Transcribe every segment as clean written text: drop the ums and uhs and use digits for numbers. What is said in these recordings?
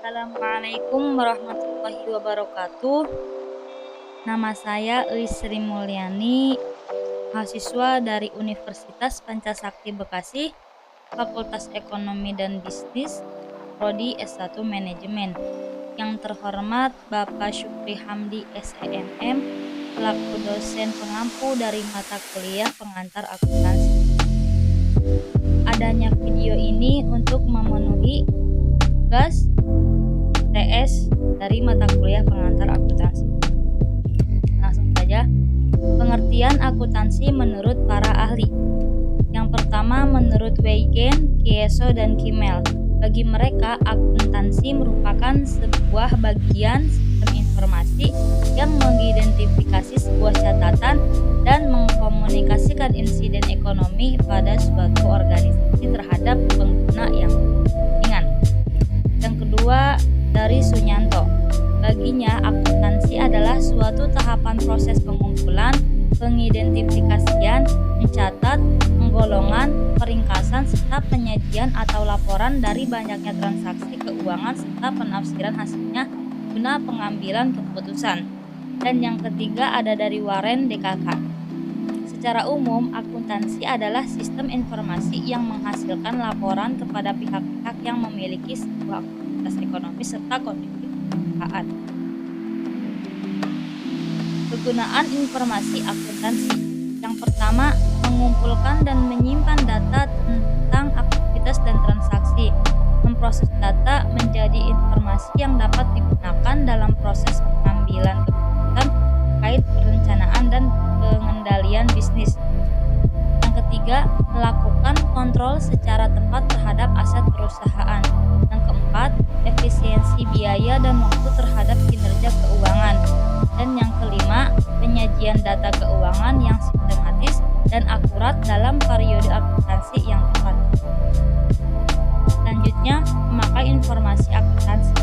Assalamualaikum warahmatullahi wabarakatuh. Nama saya Elis Sri Mulyani, mahasiswa dari Universitas Pancasakti Bekasi, Fakultas Ekonomi dan Bisnis, Prodi S1 Manajemen. Yang terhormat Bapak Syukri Hamdi SEMM, selaku dosen pengampu dari mata kuliah pengantar akuntansi. Adanya video ini untuk memenuhi tugas TS dari mata kuliah pengantar akuntansi. Langsung saja, pengertian akuntansi menurut para ahli. Yang pertama menurut Weigen, Kieso, dan Kimmel. Bagi mereka, akuntansi merupakan sebuah bagian sistem informasi yang mengidentifikasi sebuah catatan dan mengkomunikasikan insiden ekonomi pada suatu organisasi terhadap pengguna yang ringan. Yang kedua, dari Sunyanto. Baginya, akuntansi adalah suatu tahapan proses pengumpulan, pengidentifikasian, mencatat, penggolongan, peringkasan, serta penyajian atau laporan dari banyaknya transaksi keuangan serta penafsiran hasilnya guna pengambilan keputusan. Dan yang ketiga ada dari Warren DKK. Secara umum, akuntansi adalah sistem informasi yang menghasilkan laporan kepada pihak-pihak yang memiliki sebuah aktivitas ekonomi serta kondisi perusahaan. Kegunaan informasi akuntansi. Yang pertama, mengumpulkan dan menyimpan data tentang aktivitas dan transaksi. Memproses data menjadi informasi yang dapat digunakan dalam proses pengambilan keputusan terkait perencanaan dan pengendalian bisnis. Yang ketiga, melakukan kontrol secara tepat terhadap aset perusahaan. Yang keempat, efisiensi biaya dan waktu terhadap kinerja keuangan. Dan yang kelima, penyajian data keuangan yang sistematis dan akurat dalam periode akuntansi yang tepat. Selanjutnya, pemakai informasi akuntansi.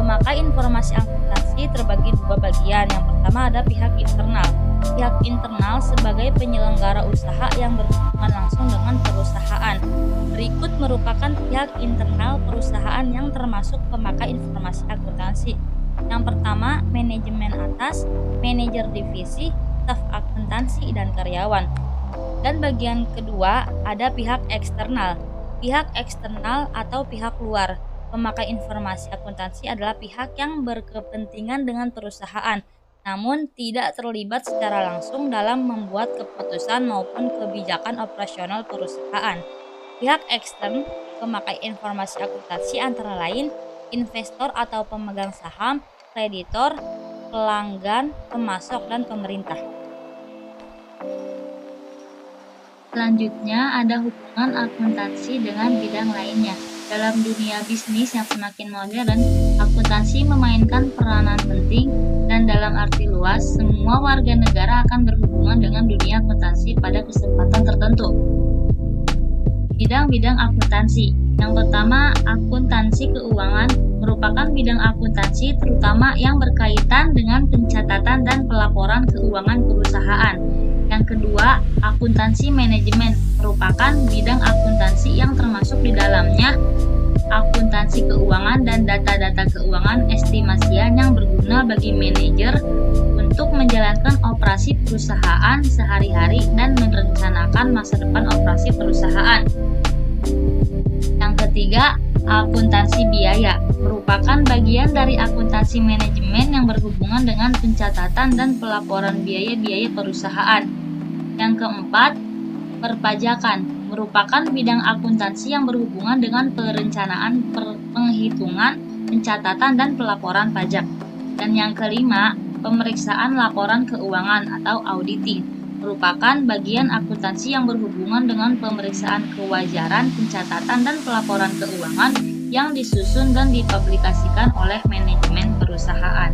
Pemakai informasi akuntansi terbagi dua bagian. Yang pertama ada pihak internal. Pihak internal sebagai penyelenggara usaha yang berhubungan langsung dengan perusahaan. Berikut merupakan pihak internal perusahaan yang termasuk pemakai informasi akuntansi. Yang pertama, manajemen atas, manajer divisi, staf akuntansi, dan karyawan. Dan bagian kedua ada pihak eksternal. Pihak eksternal atau pihak luar. Pemakai informasi akuntansi adalah pihak yang berkepentingan dengan perusahaan, namun tidak terlibat secara langsung dalam membuat keputusan maupun kebijakan operasional perusahaan. Pihak ekstern pemakai informasi akuntansi antara lain investor atau pemegang saham, kreditor, pelanggan, pemasok, dan pemerintah. Selanjutnya ada hubungan akuntansi dengan bidang lainnya. Dalam dunia bisnis yang semakin modern, akuntansi memainkan peranan penting dan dalam arti luas, semua warga negara akan berhubungan dengan dunia akuntansi pada kesempatan tertentu. Bidang-bidang akuntansi. Yang pertama, akuntansi keuangan merupakan bidang akuntansi terutama yang berkaitan dengan pencatatan dan pelaporan keuangan perusahaan. Yang kedua, akuntansi manajemen merupakan bidang akuntansi yang termasuk di dalamnya akuntansi keuangan dan data-data keuangan estimasian yang berguna bagi manajer untuk menjalankan operasi perusahaan sehari-hari dan merencanakan masa depan operasi perusahaan. Yang ketiga, akuntansi biaya merupakan bagian dari akuntansi manajemen yang berhubungan dengan pencatatan dan pelaporan biaya-biaya perusahaan. Yang keempat, perpajakan merupakan bidang akuntansi yang berhubungan dengan perencanaan, penghitungan, pencatatan, dan pelaporan pajak. Dan yang kelima, pemeriksaan laporan keuangan atau auditing merupakan bagian akuntansi yang berhubungan dengan pemeriksaan kewajaran, pencatatan, dan pelaporan keuangan yang disusun dan dipublikasikan oleh manajemen perusahaan.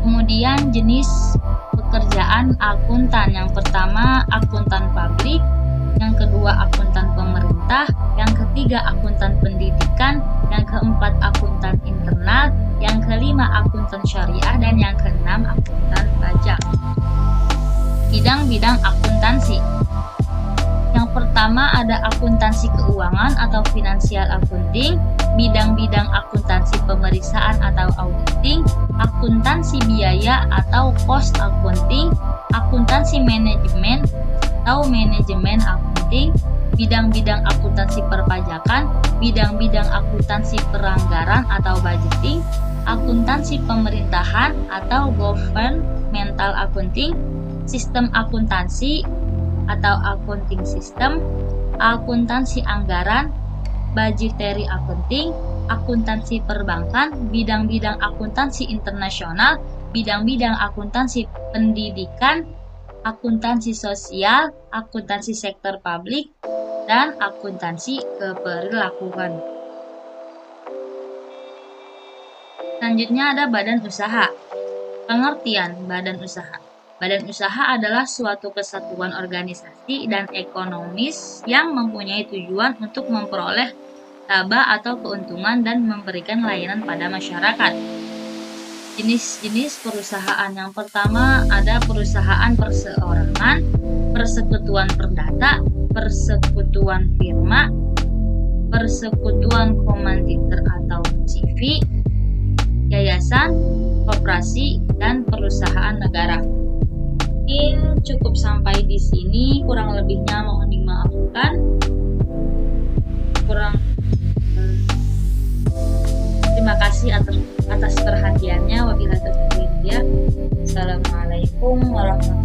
Kemudian jenis pekerjaan akuntan. Yang pertama, akuntan pabrik. Yang kedua, akuntan pemerintah. Yang ketiga, akuntan pendidikan. Yang keempat, akuntan internal. Yang kelima, akuntan syariah. Dan yang keenam, akuntan pajak. Bidang-bidang akuntansi. Yang pertama ada akuntansi keuangan atau financial accounting, bidang-bidang akuntansi pemeriksaan atau auditing, akuntansi biaya atau cost accounting, akuntansi manajemen atau manajemen accounting, bidang-bidang akuntansi perpajakan, bidang-bidang akuntansi peranggaran atau budgeting, akuntansi pemerintahan atau governmental accounting, sistem akuntansi atau accounting system, akuntansi anggaran, budgetary accounting, akuntansi perbankan, bidang-bidang akuntansi internasional, bidang-bidang akuntansi pendidikan, akuntansi sosial, akuntansi sektor publik, dan akuntansi keperlakuan. Selanjutnya ada badan usaha. Pengertian badan usaha. Badan usaha adalah suatu kesatuan organisasi dan ekonomis yang mempunyai tujuan untuk memperoleh laba atau keuntungan dan memberikan layanan pada masyarakat. Jenis-jenis perusahaan. Yang pertama ada perusahaan perseorangan, persekutuan perdata, persekutuan firma, persekutuan komanditer atau CV, yayasan, koperasi, dan perusahaan negara. Mungkin cukup sampai di sini, kurang lebihnya mohon dimaafkan. Terima kasih atas perhatiannya. Wabillahi taufiq. Assalamualaikum warahmatullahi wabarakatuh.